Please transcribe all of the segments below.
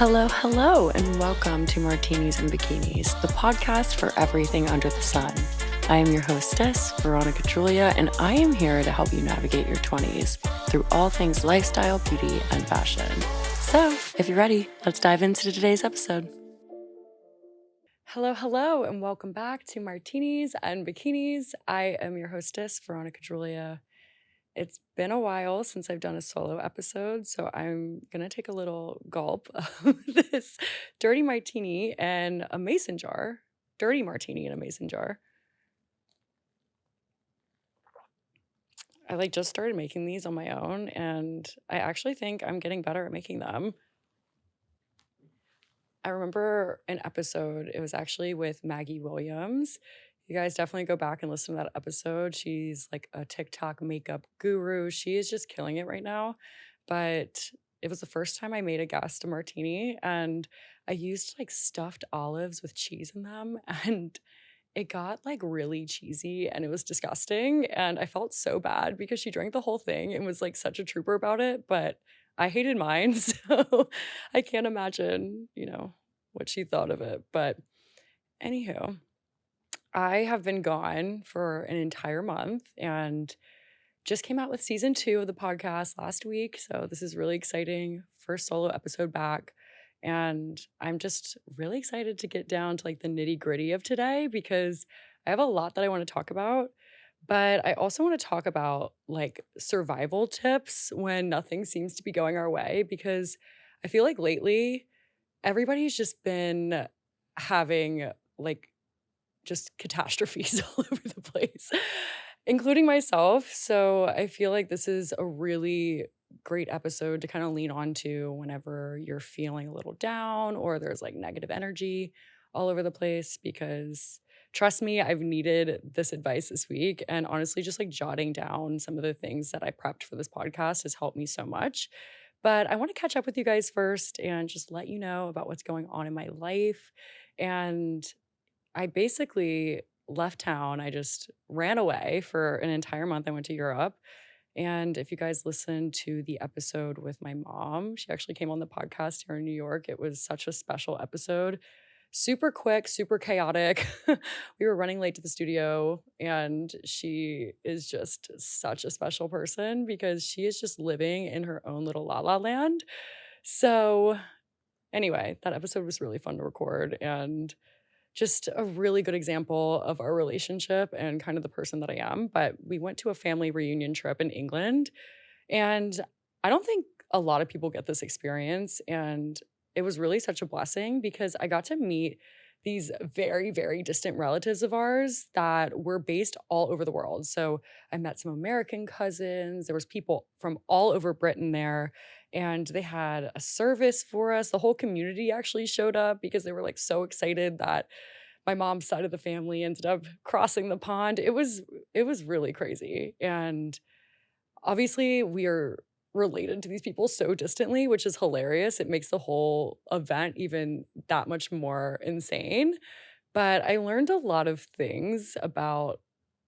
Hello, and welcome to Martinis and Bikinis, the podcast for everything under the sun. I am your hostess, Veronica Droulia, and I am here to help you navigate your 20s through all things lifestyle, beauty, and fashion. So, if you're ready, let's dive into today's episode. Hello, and welcome back to Martinis and Bikinis. I am your hostess, Veronica Droulia. It's been a while since I've done a solo episode, so I'm gonna take a little gulp of this dirty martini and a mason jar. Dirty martini in a mason jar. I just started making these on my own, and I actually think I'm getting better at making them. I remember an episode, it was actually with Maggie Williams. You guys definitely go back and listen to that episode. She's like a TikTok makeup guru. She is just killing it right now. But it was the first time I made a guest a martini, and I used like stuffed olives with cheese in them, and it got like really cheesy and it was disgusting. And I felt so bad because she drank the whole thing and was like such a trooper about it, but I hated mine. So I can't imagine, what she thought of it. But anywho, I have been gone for an entire month and just came out with season 2 of the podcast last week. So this is really exciting. First solo episode back. And I'm just really excited to get down to like the nitty gritty of today because I have a lot that I want to talk about. But I also want to talk about like survival tips when nothing seems to be going our way because I feel like lately everybody's just been having like just catastrophes all over the place, including myself. So I feel like this is a really great episode to kind of lean on to whenever you're feeling a little down or there's like negative energy all over the place because trust me, I've needed this advice this week. And honestly, just like jotting down some of the things that I prepped for this podcast has helped me so much. But I want to catch up with you guys first and just let you know about what's going on in my life. And I basically left town. I just ran away for an entire month. I went to Europe. And if you guys listened to the episode with my mom, she actually came on the podcast here in New York. It was such a special episode. Super quick, super chaotic. We were running late to the studio, and she is just such a special person because she is just living in her own little la la land. So, anyway, that episode was really fun to record and just a really good example of our relationship and kind of the person that I am. But we went to a family reunion trip in England, and I don't think a lot of people get this experience. And it was really such a blessing because I got to meet these very, very distant relatives of ours that were based all over the world. So I met some American cousins. There was people from all over Britain there, and they had a service for us. The whole community actually showed up because they were like so excited that my mom's side of the family ended up crossing the pond. It was really crazy. And obviously we are related to these people so distantly, which is hilarious. It makes the whole event even that much more insane. But I learned a lot of things about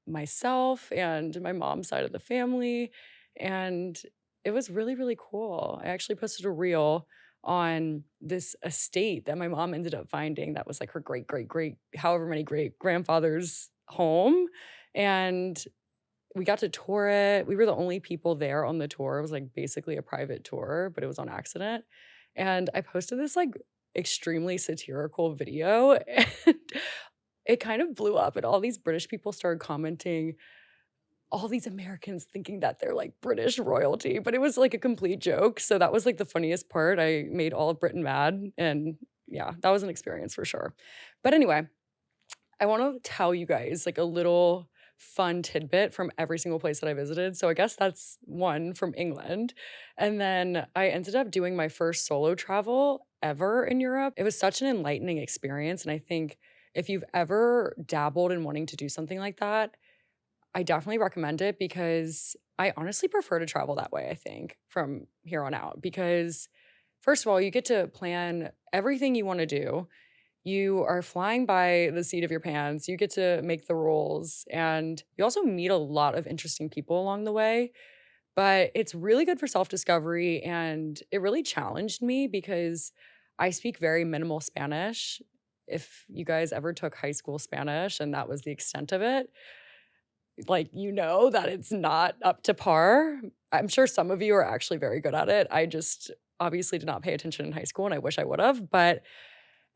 myself and my mom's side of the family. And it was really, really cool. I actually posted a reel on this estate that my mom ended up finding that was like her great, great, great, however many great grandfather's home. And we got to tour it. We were the only people there on the tour. It was like basically a private tour, but it was on accident. And I posted this like extremely satirical video and it kind of blew up. And all these British people started commenting, all these Americans thinking that they're like British royalty, but it was like a complete joke. So that was like the funniest part. I made all of Britain mad. And yeah, that was an experience for sure. But anyway, I want to tell you guys like a little fun tidbit from every single place that I visited. So I guess that's one from England. And then I ended up doing my first solo travel ever in Europe. It was such an enlightening experience. And I think if you've ever dabbled in wanting to do something like that, I definitely recommend it because I honestly prefer to travel that way, I think, from here on out. Because, first of all, you get to plan everything you want to do. You are flying by the seat of your pants. You get to make the rules. And you also meet a lot of interesting people along the way. But it's really good for self discovery. And it really challenged me because I speak very minimal Spanish. If you guys ever took high school Spanish and that was the extent of it, like, you know that it's not up to par. I'm sure some of you are actually very good at it. I just obviously did not pay attention in high school, and I wish I would have. But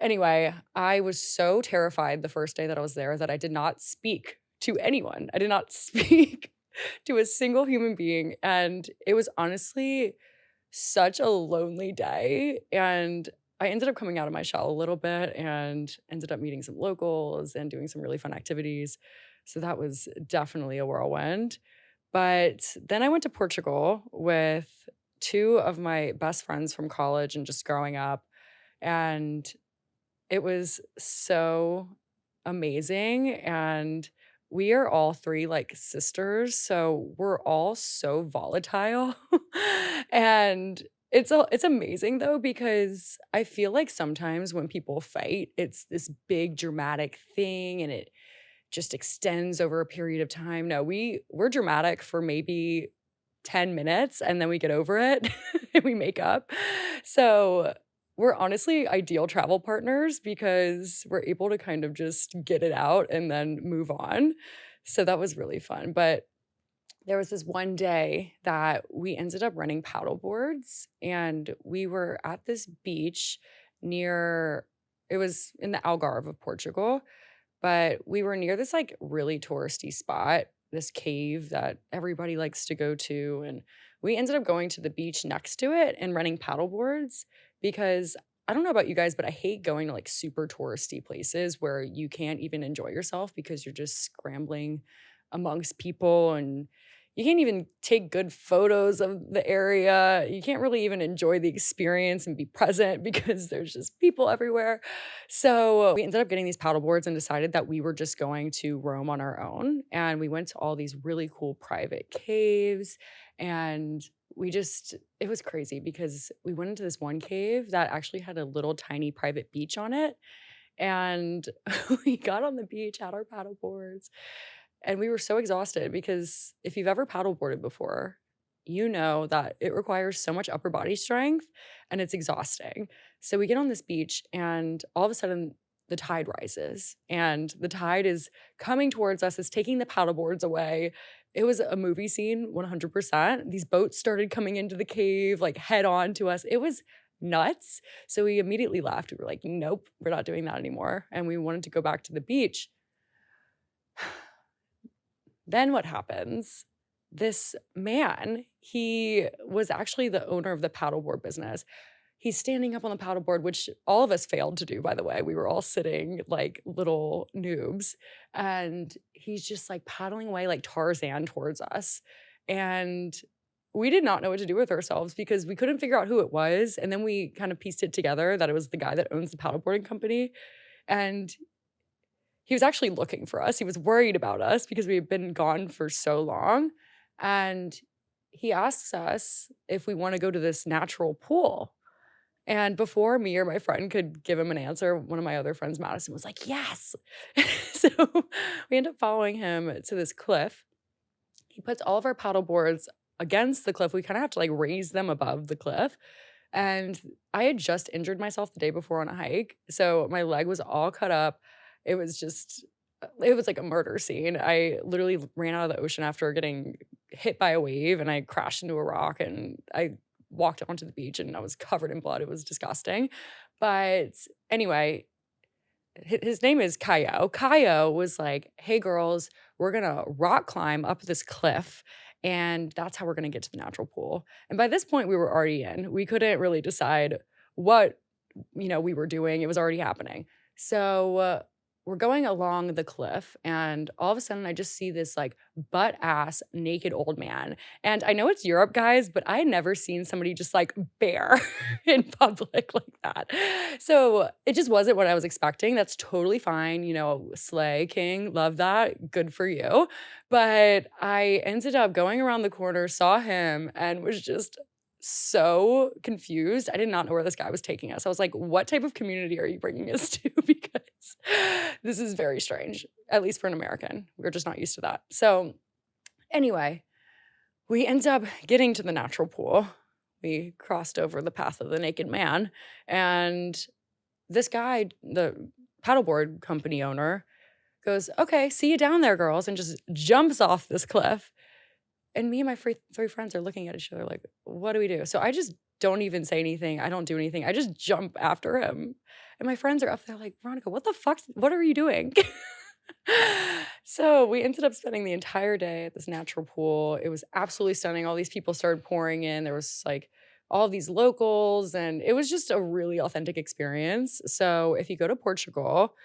anyway, I was so terrified the first day that I was there that I did not speak to anyone. I did not speak to a single human being. And it was honestly such a lonely day. And I ended up coming out of my shell a little bit and ended up meeting some locals and doing some really fun activities. So that was definitely a whirlwind. But then I went to Portugal with two of my best friends from college and just growing up. And it was so amazing, and we are all 3, like, sisters, so we're all so volatile, and it's amazing, though, because I feel like sometimes when people fight, it's this big dramatic thing, and it just extends over a period of time. No, we're dramatic for maybe 10 minutes, and then we get over it, and we make up. So, we're honestly ideal travel partners because we're able to kind of just get it out and then move on. So that was really fun. But there was this one day that we ended up renting paddle boards, and we were at this beach near it was in the Algarve of Portugal, but we were near this, like, really touristy spot, this cave that everybody likes to go to, and we ended up going to the beach next to it and renting paddle boards because I don't know about you guys, but I hate going to, like, super touristy places where you can't even enjoy yourself because you're just scrambling amongst people, and you can't even take good photos of the area. You can't really even enjoy the experience and be present because there's just people everywhere. So we ended up getting these paddle boards and decided that we were just going to roam on our own. And we went to all these really cool private caves. And it was crazy because we went into this one cave that actually had a little tiny private beach on it. And we got on the beach, had our paddle boards, and we were so exhausted because if you've ever paddleboarded before, you know that it requires so much upper body strength and it's exhausting. So we get on this beach and all of a sudden the tide rises and the tide is coming towards us, it's taking the paddleboards away. It was a movie scene, 100%. These boats started coming into the cave, like head on to us. It was nuts. So we immediately left. We were like, nope, we're not doing that anymore. And we wanted to go back to the beach. Then what happens? This man, he was actually the owner of the paddleboard business. He's standing up on the paddleboard, which all of us failed to do, by the way. We were all sitting like little noobs. And he's just like paddling away like Tarzan towards us. And we did not know what to do with ourselves because we couldn't figure out who it was. And then we kind of pieced it together that it was the guy that owns the paddleboarding company. And he was actually looking for us. He was worried about us because we had been gone for so long. And he asks us if we want to go to this natural pool. And before me or my friend could give him an answer, one of my other friends, Madison, was like, yes. So we end up following him to this cliff. He puts all of our paddle boards against the cliff. We kind of have to like raise them above the cliff. And I had just injured myself the day before on a hike. So my leg was all cut up. It was just, it was like a murder scene. I literally ran out of the ocean after getting hit by a wave and I crashed into a rock and I walked onto the beach and I was covered in blood. It was disgusting. But anyway, his name is Kaio. Kaio was like, hey girls, we're gonna rock climb up this cliff. And that's how we're gonna get to the natural pool. And by this point, we were already in. We couldn't really decide what we were doing. It was already happening. So we're going along the cliff, and all of a sudden, I just see this like butt ass naked old man. And I know it's Europe, guys, but I had never seen somebody just like bare in public like that. So it just wasn't what I was expecting. That's totally fine. Slay King, love that. Good for you. But I ended up going around the corner, saw him, and was just so confused. I did not know where this guy was taking us. I was like, what type of community are you bringing us to? Because this is very strange, at least for an American. We're just not used to that. So anyway, we end up getting to the natural pool. we crossed over the path of the naked man. And this guy, the paddleboard company owner, goes, "Okay, see you down there, girls," and just jumps off this cliff. And me and my three friends are looking at each other like, "What do we do?" So I just don't even say anything. I don't do anything. I just jump after him. And my friends are up there like, "Veronica, what the fuck? What are you doing?" So we ended up spending the entire day at this natural pool. It was absolutely stunning. All these people started pouring in. There was like all of these locals, and it was just a really authentic experience. So if you go to Portugal,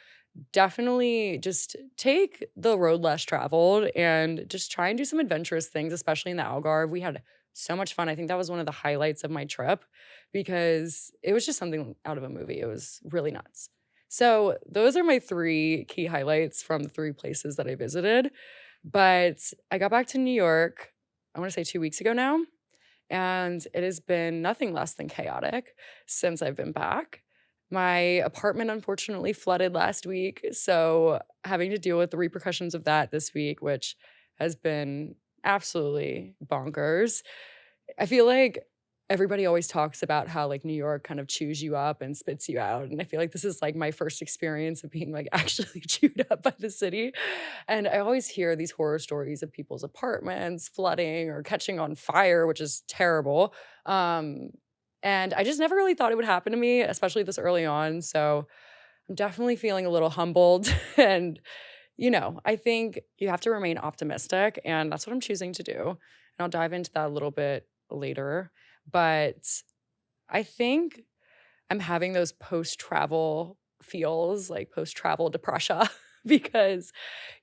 definitely just take the road less traveled and just try and do some adventurous things, especially in the Algarve. We had so much fun. I think that was one of the highlights of my trip because it was just something out of a movie. It was really nuts. So, those are my three key highlights from the three places that I visited. But I got back to New York, I want to say 2 weeks ago now, and it has been nothing less than chaotic since I've been back. My apartment unfortunately flooded last week, so having to deal with the repercussions of that this week, which has been absolutely bonkers. I feel like everybody always talks about how like New York kind of chews you up and spits you out. And I feel like this is like my first experience of being like actually chewed up by the city. And I always hear these horror stories of people's apartments flooding or catching on fire, which is terrible. Um, and I just never really thought it would happen to me, especially this early on. So I'm definitely feeling a little humbled. And, I think you have to remain optimistic. And that's what I'm choosing to do. And I'll dive into that a little bit later. But I think I'm having those post-travel feels, like post-travel depression, because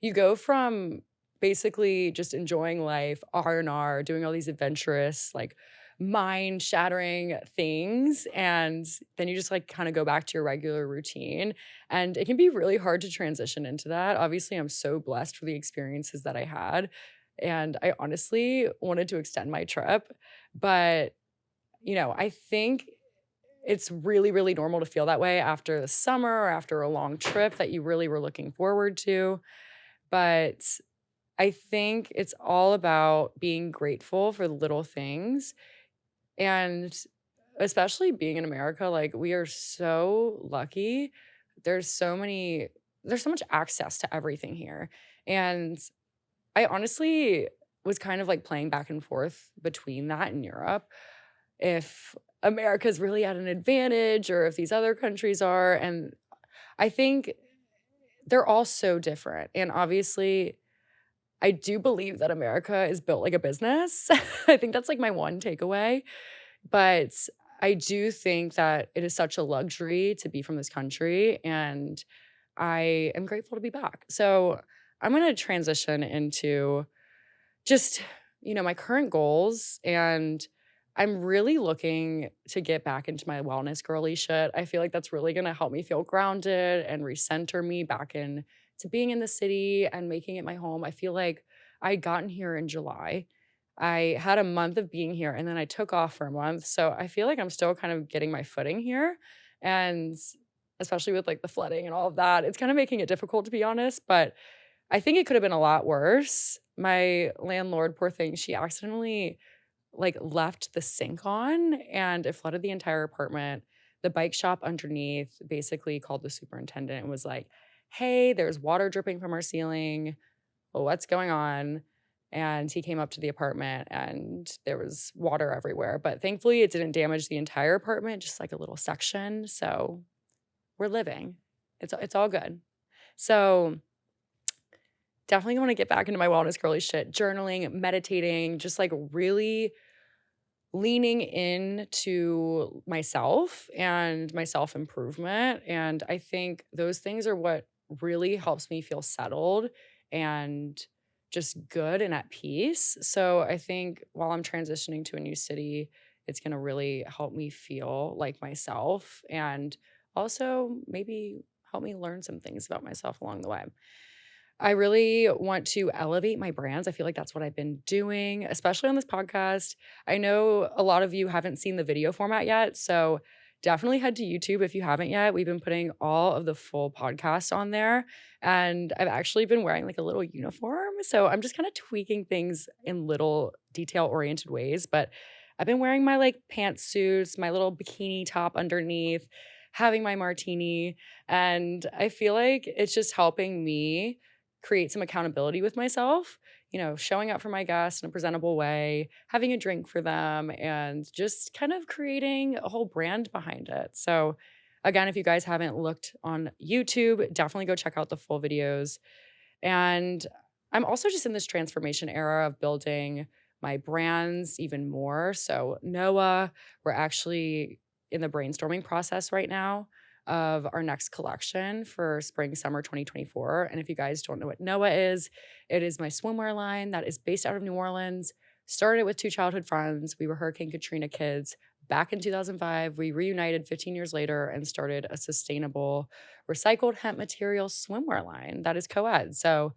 you go from basically just enjoying life, R&R, doing all these adventurous, like mind-shattering things, and then you just like kind of go back to your regular routine. And it can be really hard to transition into that. Obviously, I'm so blessed for the experiences that I had. And I honestly wanted to extend my trip, but I think it's really, really normal to feel that way after the summer or after a long trip that you really were looking forward to. But I think it's all about being grateful for the little things. And especially being in America, like we are so lucky. There's so many, there's so much access to everything here. And I honestly was kind of like playing back and forth between that and Europe, if America's really at an advantage or if these other countries are. And I think they're all so different. And obviously, I do believe that America is built like a business. I think that's like my one takeaway. But I do think that it is such a luxury to be from this country. And I am grateful to be back. So I'm going to transition into just, my current goals. And I'm really looking to get back into my wellness girly shit. I feel like that's really going to help me feel grounded and recenter me back in to being in the city and making it my home. I feel like I'd gotten here in July. I had a month of being here and then I took off for a month. So I feel like I'm still kind of getting my footing here. And especially with like the flooding and all of that, it's kind of making it difficult to be honest. But I think it could have been a lot worse. My landlord, poor thing, she accidentally like left the sink on and it flooded the entire apartment. The bike shop underneath basically called the superintendent and was like, "Hey, there's water dripping from our ceiling. Well, what's going on?" And he came up to the apartment and there was water everywhere. But thankfully, it didn't damage the entire apartment, just like a little section. So we're living. It's all good. So definitely want to get back into my wellness girly shit, journaling, meditating, just like really leaning into myself and my self improvement. And I think those things are what really helps me feel settled and just good and at peace. So I think while I'm transitioning to a new city, it's going to really help me feel like myself and also maybe help me learn some things about myself along the way. I really want to elevate my brands. I feel like that's what I've been doing, especially on this podcast. I know a lot of you haven't seen the video format yet, so definitely head to YouTube if you haven't yet. We've been putting all of the full podcasts on there, and I've actually been wearing like a little uniform. So I'm just kind of tweaking things in little detail oriented ways, but I've been wearing my like pantsuits, my little bikini top underneath, having my martini. And I feel like it's just helping me create some accountability with myself, showing up for my guests in a presentable way, having a drink for them, and just kind of creating a whole brand behind it. So, again, if you guys haven't looked on YouTube, definitely go check out the full videos. And I'm also just in this transformation era of building my brands even more. So, Noah, we're actually in the brainstorming process right now of our next collection for spring summer 2024. And if you guys don't know what Noah is, it is my swimwear line that is based out of New Orleans. Started with two childhood friends. We were Hurricane Katrina kids. Back in 2005, we reunited 15 years later and started a sustainable recycled hemp material swimwear line that is co-ed. So,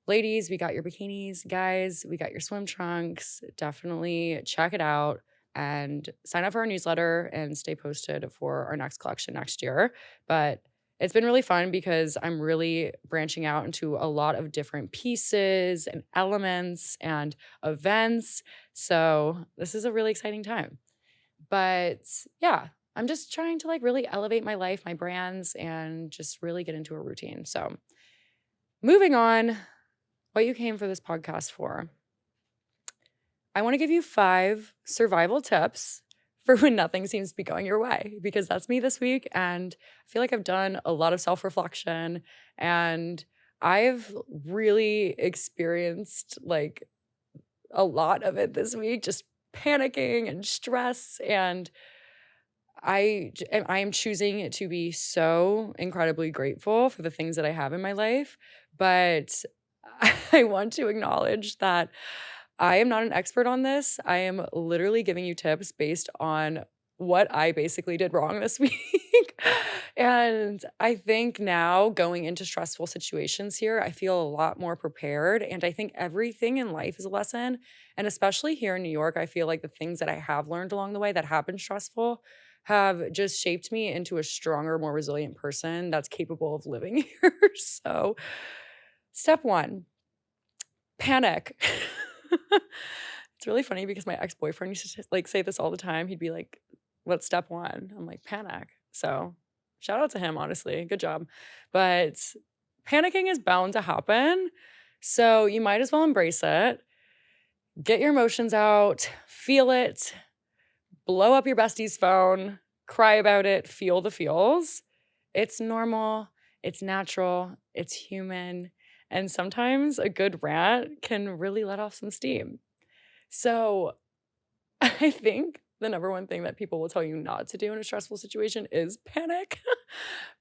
ladies, we got your bikinis. Guys, we got your swim trunks. Definitely check it out and sign up for our newsletter and stay posted for our next collection next year. But it's been really fun because I'm really branching out into a lot of different pieces and elements and events. So, this is a really exciting time. But yeah, I'm just trying to like really elevate my life, my brands, and just really get into a routine. So, moving on, what you came for this podcast for. I want to give you 5 survival tips for when nothing seems to be going your way, because that's me this week. And I feel like I've done a lot of self reflection and I've really experienced like a lot of it this week, just panicking and stress. And I am choosing to be so incredibly grateful for the things that I have in my life, but I want to acknowledge that I am not an expert on this. I am literally giving you tips based on what I basically did wrong this week. And I think now going into stressful situations here, I feel a lot more prepared. And I think everything in life is a lesson. And especially here in New York, I feel like the things that I have learned along the way that have been stressful have just shaped me into a stronger, more resilient person that's capable of living here. So, step one, panic. It's really funny because my ex-boyfriend used to like say this all the time. He'd be like, "What's step one?" I'm like, "Panic." So, shout out to him, honestly. Good job. But panicking is bound to happen. So, you might as well embrace it. Get your emotions out, feel it, blow up your bestie's phone, cry about it, feel the feels. It's normal, it's natural, it's human. And sometimes a good rant can really let off some steam. So I think the number one thing that people will tell you not to do in a stressful situation is panic.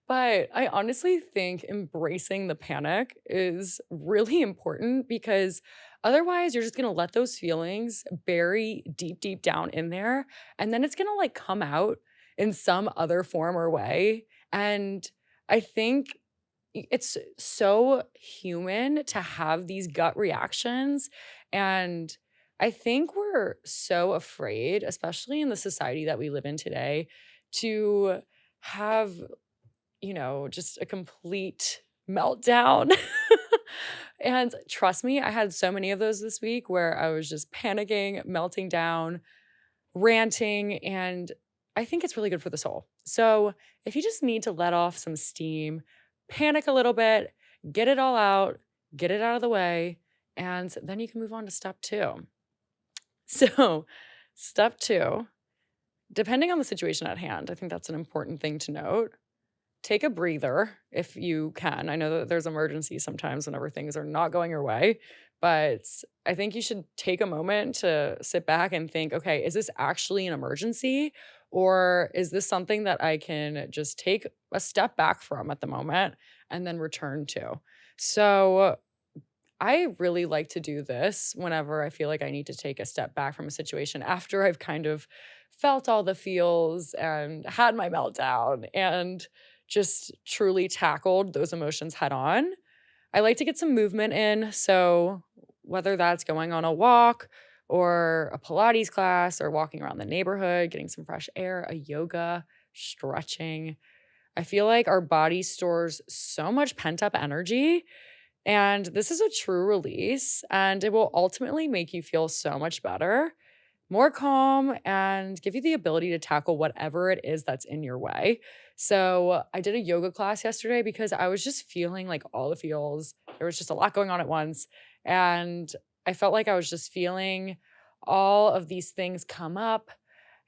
But I honestly think embracing the panic is really important because otherwise you're just going to let those feelings bury deep, deep down in there. And then it's going to like come out in some other form or way. And I think it's so human to have these gut reactions. And I think we're so afraid, especially in the society that we live in today, to have, just a complete meltdown. And trust me, I had so many of those this week where I was just panicking, melting down, ranting, and I think it's really good for the soul. So if you just need to let off some steam, panic a little bit, get it all out, get it out of the way, and then you can move on to step 2. So, step 2, depending on the situation at hand, I think that's an important thing to note. Take a breather if you can. I know that there's emergencies sometimes whenever things are not going your way, but I think you should take a moment to sit back and think, okay, is this actually an emergency? Or is this something that I can just take a step back from at the moment and then return to? So, I really like to do this whenever I feel like I need to take a step back from a situation after I've kind of felt all the feels and had my meltdown and just truly tackled those emotions head on. I like to get some movement in. So, whether that's going on a walk or a Pilates class or walking around the neighborhood, getting some fresh air, a yoga, stretching, I feel like our body stores so much pent up energy. And this is a true release, and it will ultimately make you feel so much better. more calm and give you the ability to tackle whatever it is that's in your way. So I did a yoga class yesterday because I was just feeling like all the feels. There was just a lot going on at once. And I felt like I was just feeling all of these things come up.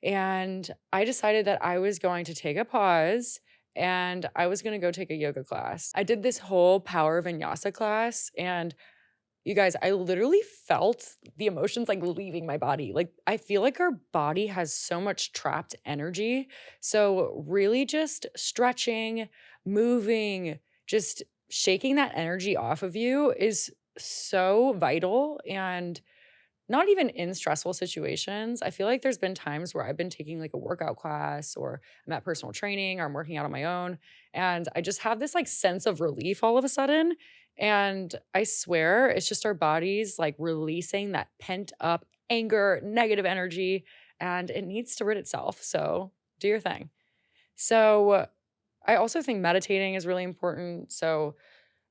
And I decided that I was going to take a pause and I was going to go take a yoga class. I did this whole power vinyasa class, and you guys, I literally felt the emotions like leaving my body. Like, I feel like our body has so much trapped energy. So, really just stretching, moving, just shaking that energy off of you is so vital. And not even in stressful situations. I feel like there's been times where I've been taking like a workout class, or I'm at personal training, or I'm working out on my own. And I just have this like sense of relief all of a sudden. And I swear it's just our bodies like releasing that pent up anger, negative energy, and it needs to rid itself. So do your thing. So I also think meditating is really important. So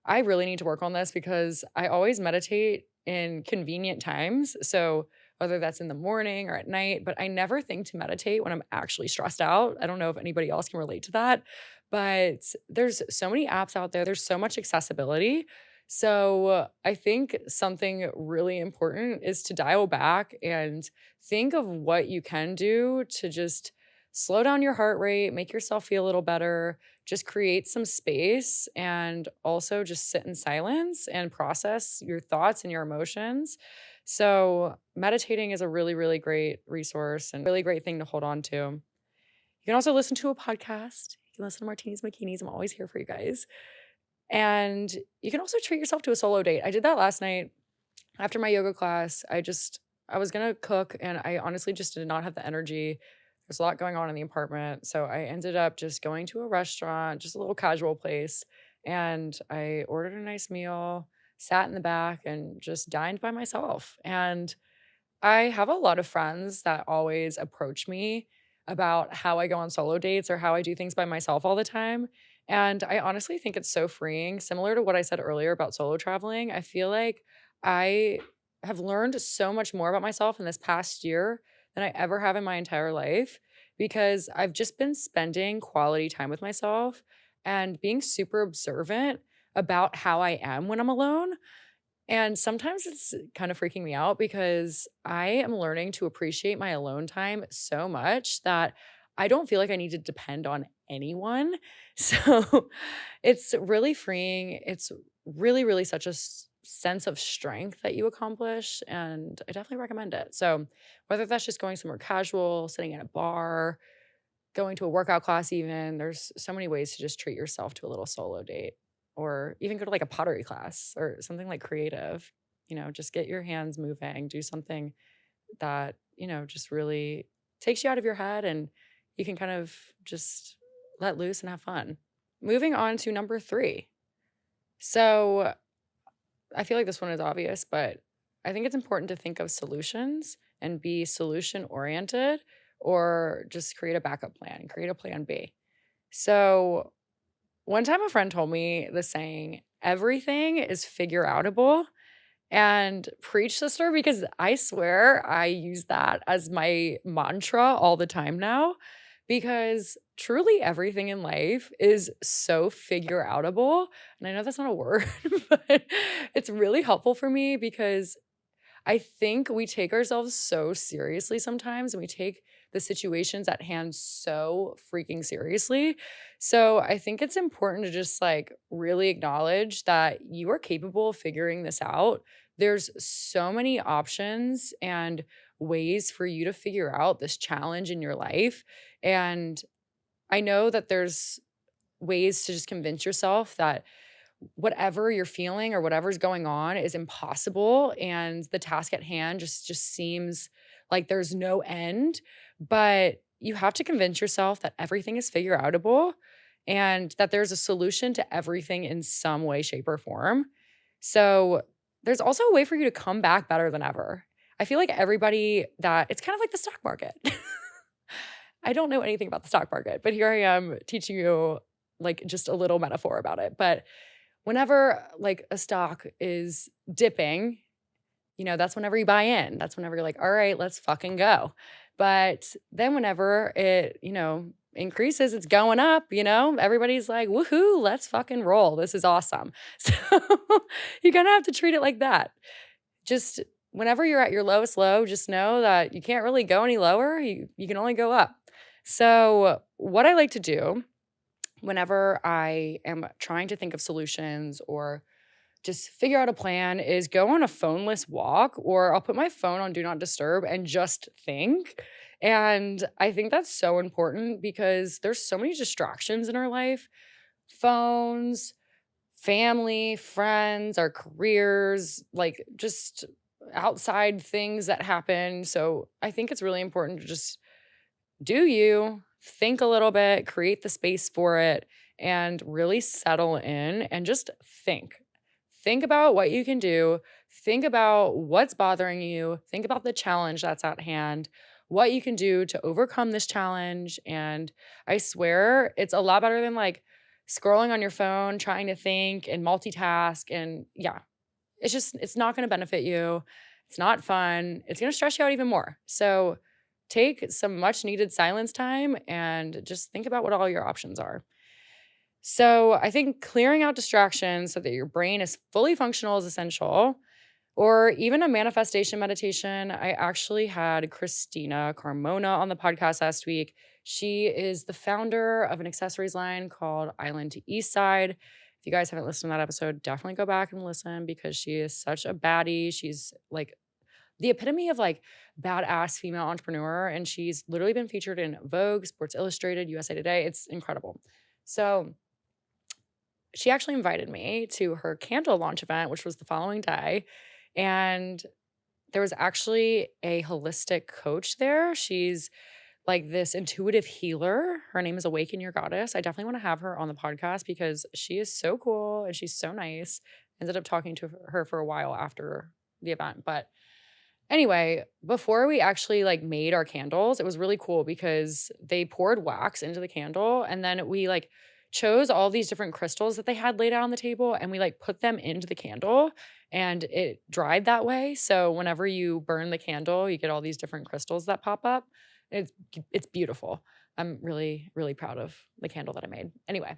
I really need to work on this because I always meditate in convenient times. So whether that's in the morning or at night, but I never think to meditate when I'm actually stressed out. I don't know if anybody else can relate to that, but there's so many apps out there. There's so much accessibility. So I think something really important is to dial back and think of what you can do to just slow down your heart rate, make yourself feel a little better, just create some space, and also just sit in silence and process your thoughts and your emotions. So, meditating is a really, really great resource and really great thing to hold on to. You can also listen to a podcast. You can listen to Martinis Makinis. I'm always here for you guys. And you can also treat yourself to a solo date. I did that last night after my yoga class. I was gonna cook, and I honestly just did not have the energy. There's a lot going on in the apartment, so I ended up just going to a restaurant, just a little casual place, and I ordered a nice meal, sat in the back, and just dined by myself. And I have a lot of friends that always approach me about how I go on solo dates or how I do things by myself all the time. And I honestly think it's so freeing. Similar to what I said earlier about solo traveling, I feel like I have learned so much more about myself in this past year than I ever have in my entire life because I've just been spending quality time with myself and being super observant about how I am when I'm alone. And sometimes it's kind of freaking me out because I am learning to appreciate my alone time so much that I don't feel like I need to depend on anyone. So it's really freeing. It's really, really such a sense of strength that you accomplish. And I definitely recommend it. So whether that's just going somewhere casual, sitting at a bar, going to a workout class even, there's so many ways to just treat yourself to a little solo date or even go to like a pottery class or something like creative. Just get your hands moving, do something that, just really takes you out of your head and you can kind of just let loose and have fun. Moving on to number 3. So, I feel like this one is obvious, but I think it's important to think of solutions and be solution oriented or just create a backup plan, create a plan B. So, one time a friend told me the saying, everything is figure outable, and preach, sister, because I swear I use that as my mantra all the time now because truly everything in life is so figure outable. And I know that's not a word, but it's really helpful for me because I think we take ourselves so seriously sometimes and we take the situations at hand so freaking seriously. So I think it's important to just like really acknowledge that you are capable of figuring this out. There's so many options and ways for you to figure out this challenge in your life. And I know that there's ways to just convince yourself that whatever you're feeling or whatever's going on is impossible and the task at hand just seems like there's no end, but you have to convince yourself that everything is figure outable and that there's a solution to everything in some way, shape, or form. So there's also a way for you to come back better than ever. I feel like everybody that it's kind of like the stock market. I don't know anything about the stock market, but here I am teaching you like just a little metaphor about it. But whenever like a stock is dipping, that's whenever you buy in. That's whenever you're like, all right, let's fucking go. But then whenever it, increases, it's going up, everybody's like, woohoo, let's fucking roll. This is awesome. So you're gonna have to treat it like that. Just whenever you're at your lowest low, just know that you can't really go any lower. You can only go up. So what I like to do whenever I am trying to think of solutions or just figure out a plan is go on a phoneless walk, or I'll put my phone on do not disturb and just think. And I think that's so important because there's so many distractions in our life. Phones, family, friends, our careers, like just outside things that happen. So I think it's really important to just do you, think a little bit, create the space for it, and really settle in and just think. Think about what you can do. Think about what's bothering you. Think about the challenge that's at hand, what you can do to overcome this challenge. And I swear it's a lot better than like scrolling on your phone, trying to think and multitask. And yeah, it's not going to benefit you. It's not fun. It's going to stress you out even more. So take some much needed silence time and just think about what all your options are. So I think clearing out distractions so that your brain is fully functional is essential. Or even a manifestation meditation. I actually had Christina Carmona on the podcast last week. She is the founder of an accessories line called Island to East Side. If you guys haven't listened to that episode, definitely go back and listen because she is such a baddie. She's like the epitome of like badass female entrepreneur. And she's literally been featured in Vogue, Sports Illustrated, USA Today. It's incredible. So she actually invited me to her candle launch event, which was the following day. And there was actually a holistic coach there. She's like this intuitive healer. Her name is Awaken Your Goddess. I definitely want to have her on the podcast because she is so cool and she's so nice. Ended up talking to her for a while after the event. But anyway, before we actually like made our candles, it was really cool because they poured wax into the candle and then we like chose all these different crystals that they had laid out on the table and we like put them into the candle and it dried that way. So whenever you burn the candle, you get all these different crystals that pop up. It's beautiful. I'm really, really proud of the candle that I made. Anyway,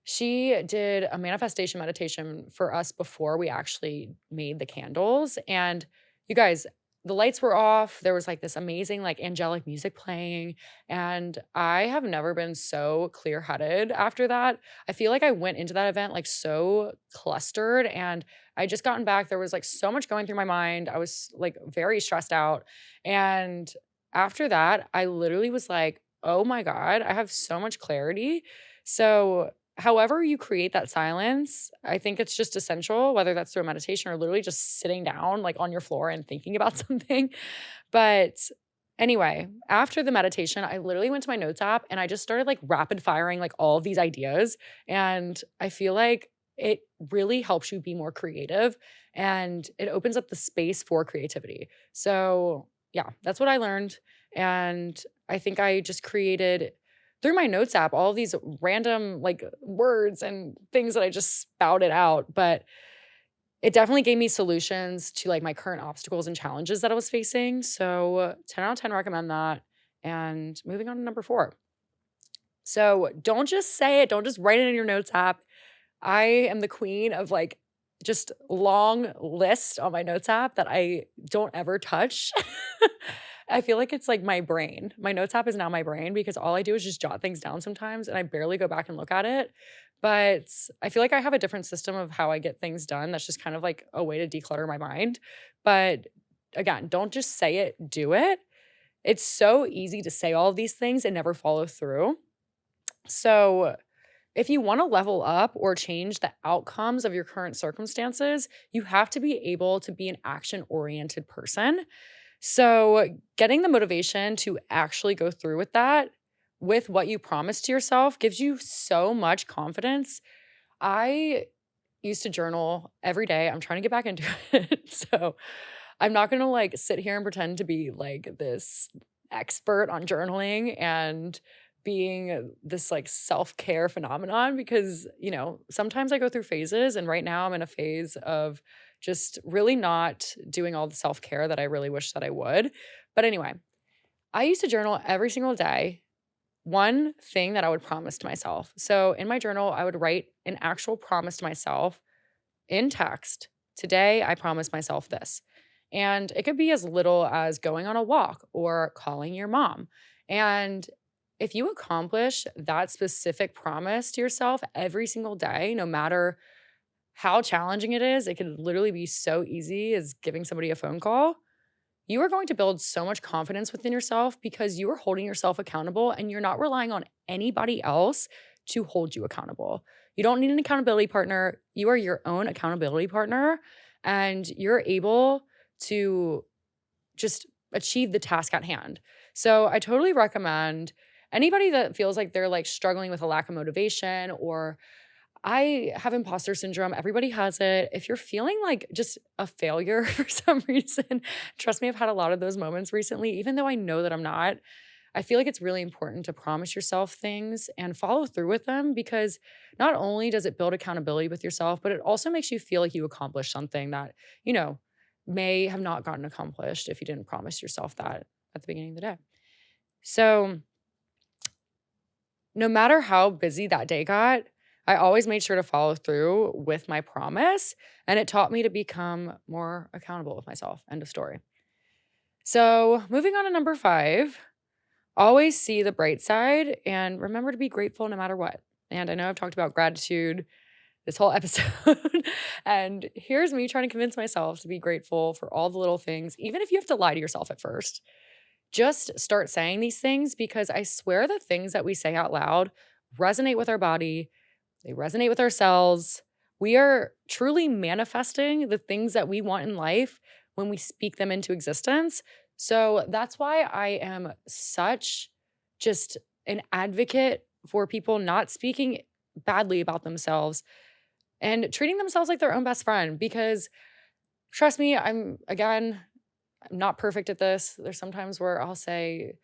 she did a manifestation meditation for us before we actually made the candles. And you guys, the lights were off. There was like this amazing, like angelic music playing. And I have never been so clear headed after that. I feel like I went into that event like so clustered and I just gotten back. There was like so much going through my mind. I was like very stressed out. And after that, I literally was like, oh my God, I have so much clarity. So however you create that silence, I think it's just essential, whether that's through a meditation or literally just sitting down like on your floor and thinking about something. But anyway, after the meditation, I literally went to my notes app and I just started like rapid firing like all of these ideas. And I feel like it really helps you be more creative and it opens up the space for creativity. So yeah, that's what I learned. And I think I just created through my notes app all of these random like words and things that I just spouted out. But it definitely gave me solutions to like my current obstacles and challenges that I was facing. So 10 out of 10 recommend that. And moving on to number 4. So don't just say it, don't just write it in your notes app. I am the queen of like just long list on my notes app that I don't ever touch. I feel like it's like my brain. My notes app is now my brain because all I do is just jot things down sometimes and I barely go back and look at it. But I feel like I have a different system of how I get things done. That's just kind of like a way to declutter my mind. But again, don't just say it, do it. It's so easy to say all of these things and never follow through. So if you want to level up or change the outcomes of your current circumstances, you have to be able to be an action-oriented person. So, getting the motivation to actually go through with that, with what you promised to yourself, gives you so much confidence. I used to journal every day. I'm trying to get back into it. So, I'm not going to like sit here and pretend to be like this expert on journaling and being this like self-care phenomenon because, sometimes I go through phases and right now I'm in a phase of just really not doing all the self-care that I really wish that I would. But anyway, I used to journal every single day, one thing that I would promise to myself. So in my journal, I would write an actual promise to myself in text. Today, I promise myself this. And it could be as little as going on a walk or calling your mom. And if you accomplish that specific promise to yourself every single day, no matter how challenging it is, it can literally be so easy as giving somebody a phone call. You are going to build so much confidence within yourself because you are holding yourself accountable and you're not relying on anybody else to hold you accountable. You don't need an accountability partner. You are your own accountability partner and you're able to just achieve the task at hand. So I totally recommend anybody that feels like they're like struggling with a lack of motivation or I have imposter syndrome. Everybody has it. If you're feeling like just a failure for some reason, trust me, I've had a lot of those moments recently, even though I know that I'm not. I feel like it's really important to promise yourself things and follow through with them because not only does it build accountability with yourself, but it also makes you feel like you accomplished something that, you know, may have not gotten accomplished if you didn't promise yourself that at the beginning of the day. So, no matter how busy that day got, I always made sure to follow through with my promise, and it taught me to become more accountable with myself. End of story. So, moving on to number 5, always see the bright side and remember to be grateful no matter what. And I know I've talked about gratitude this whole episode, and here's me trying to convince myself to be grateful for all the little things, even if you have to lie to yourself at first. Just start saying these things because I swear the things that we say out loud resonate with our body, they resonate with our cells. We are truly manifesting the things that we want in life when we speak them into existence. So that's why I am such just an advocate for people not speaking badly about themselves and treating themselves like their own best friend because trust me, I'm not perfect at this. There's sometimes where I'll say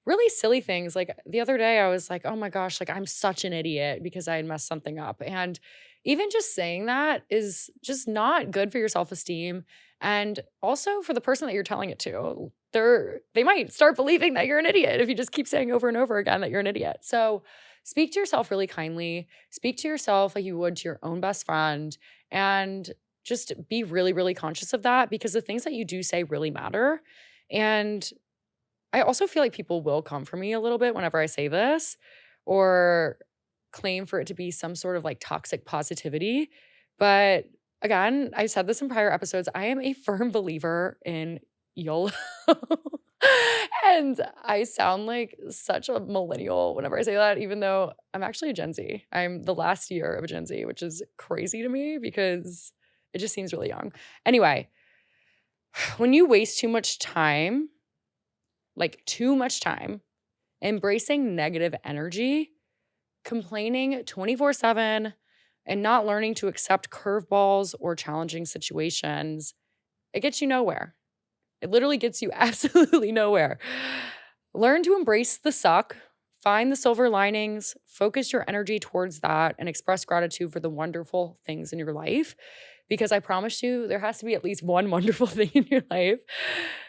really silly things. Like the other day, I was like, oh my gosh, like I'm such an idiot because I had messed something up. And even just saying that is just not good for your self esteem. And also for the person that you're telling it to. They might start believing that you're an idiot if you just keep saying over and over again that you're an idiot. So speak to yourself really kindly. Speak to yourself like you would to your own best friend. And just be really, really conscious of that because the things that you do say really matter. And I also feel like people will come for me a little bit whenever I say this or claim for it to be some sort of like toxic positivity. But again, I said this in prior episodes. I am a firm believer in YOLO. And I sound like such a millennial whenever I say that, even though I'm actually a Gen Z. I'm the last year of a Gen Z, which is crazy to me because it just seems really young. Anyway, when you waste too much time, like too much time, embracing negative energy, complaining 24/7, and not learning to accept curveballs or challenging situations, it gets you nowhere. It literally gets you absolutely nowhere. Learn to embrace the suck, find the silver linings, focus your energy towards that, and express gratitude for the wonderful things in your life. Because I promise you, there has to be at least one wonderful thing in your life.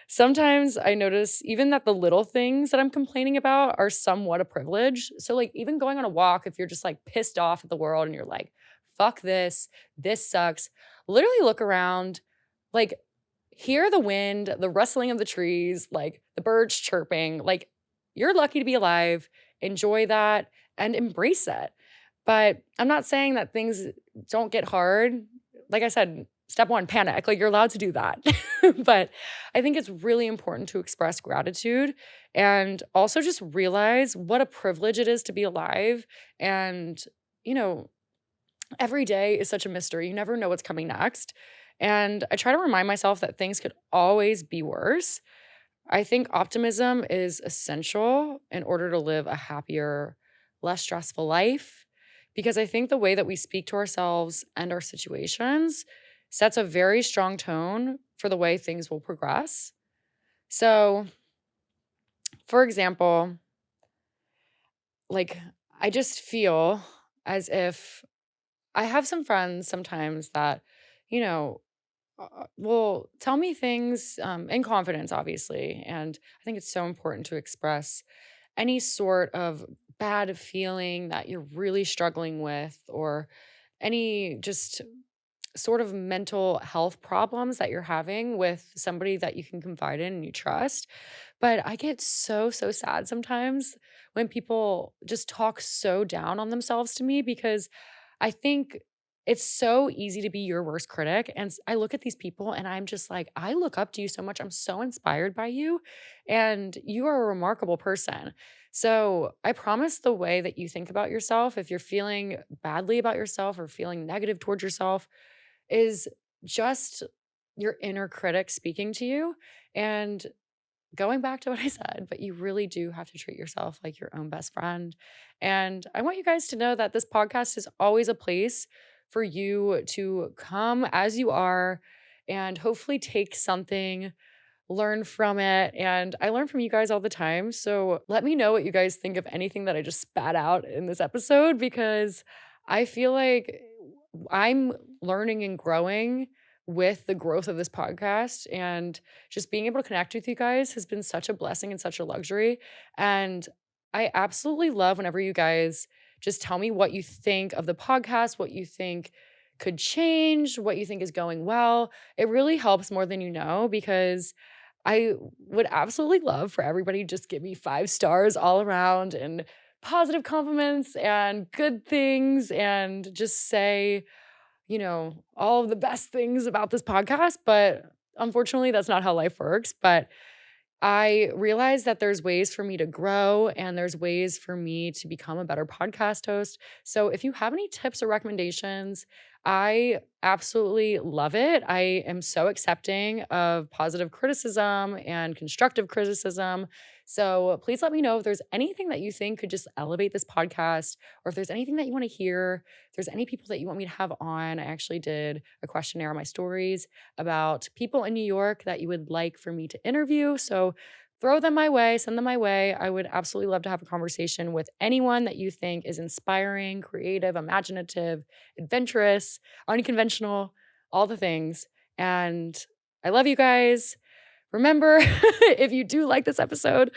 Sometimes I notice even that the little things that I'm complaining about are somewhat a privilege. So, like, even going on a walk, if you're just like pissed off at the world and you're like, fuck this sucks, literally look around, like, hear the wind, the rustling of the trees, like the birds chirping. Like, you're lucky to be alive. Enjoy that and embrace it. But I'm not saying that things don't get hard. Like I said, step one, panic. Like, you're allowed to do that. But I think it's really important to express gratitude and also just realize what a privilege it is to be alive. And, you know, every day is such a mystery. You never know what's coming next. And I try to remind myself that things could always be worse. I think optimism is essential in order to live a happier, less stressful life. Because I think the way that we speak to ourselves and our situations sets a very strong tone for the way things will progress. So, for example, like, I just feel as if I have some friends sometimes that, you know, Well, tell me things in confidence, obviously. And I think it's so important to express any sort of bad feeling that you're really struggling with, or any just sort of mental health problems that you're having with somebody that you can confide in and you trust. But I get so, so sad sometimes when people just talk so down on themselves to me, because I think it's so easy to be your worst critic. And I look at these people and I'm just like, I look up to you so much. I'm so inspired by you. And you are a remarkable person. So I promise the way that you think about yourself, if you're feeling badly about yourself or feeling negative towards yourself, is just your inner critic speaking to you. And going back to what I said, but you really do have to treat yourself like your own best friend. And I want you guys to know that this podcast is always a place for you to come as you are and hopefully take something, learn from it. And I learn from you guys all the time. So let me know what you guys think of anything that I just spat out in this episode, because I feel like I'm learning and growing with the growth of this podcast. And just being able to connect with you guys has been such a blessing and such a luxury. And I absolutely love whenever you guys just tell me what you think of the podcast, what you think could change, what you think is going well. It really helps more than you know, because I would absolutely love for everybody to just give me 5 stars all around and positive compliments and good things, and just say, all of the best things about this podcast. But unfortunately, that's not how life works. But I realize that there's ways for me to grow and there's ways for me to become a better podcast host. So if you have any tips or recommendations, I absolutely love it. I am so accepting of positive criticism and constructive criticism. So please let me know if there's anything that you think could just elevate this podcast, or if there's anything that you want to hear, if there's any people that you want me to have on. I actually did a questionnaire on my stories about people in New York that you would like for me to interview. So throw them my way, send them my way. I would absolutely love to have a conversation with anyone that you think is inspiring, creative, imaginative, adventurous, unconventional, all the things. And I love you guys. Remember, if you do like this episode,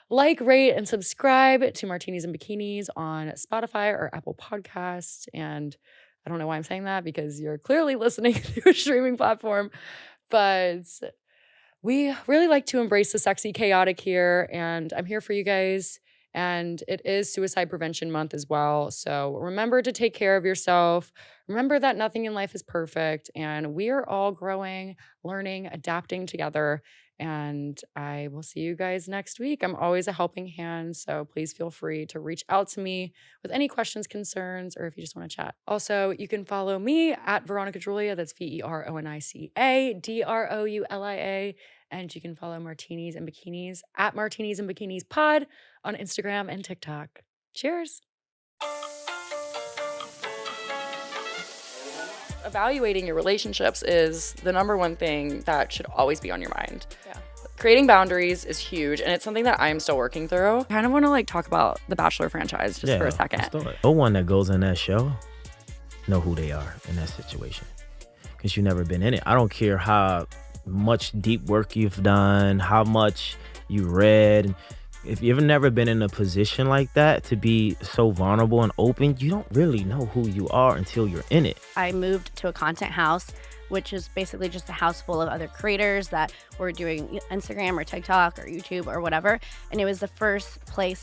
like, rate, and subscribe to Martinis and Bikinis on Spotify or Apple Podcasts. And I don't know why I'm saying that, because you're clearly listening through a streaming platform. But we really like to embrace the sexy chaotic here, and I'm here for you guys. And it is Suicide Prevention Month as well. So remember to take care of yourself. Remember that nothing in life is perfect, and we are all growing, learning, adapting together. And I will see you guys next week. I'm always a helping hand, so please feel free to reach out to me with any questions, concerns, or if you just want to chat. Also, you can follow me at Veronica Droulia. That's VeronicA. And you can follow Martinis and Bikinis at Martinis and Bikinis Pod on Instagram and TikTok. Cheers. Evaluating your relationships is the number one thing that should always be on your mind. Yeah. Creating boundaries is huge, and it's something that I'm still working through. I kind of want to talk about the Bachelor franchise just for a second. No one that goes in that show know who they are in that situation, because you've never been in it. I don't care how much deep work you've done, how much you read. If you've never been in a position like that, to be so vulnerable and open, you don't really know who you are until you're in it. I moved to a content house, which is basically just a house full of other creators that were doing Instagram or TikTok or YouTube or whatever. And it was the first place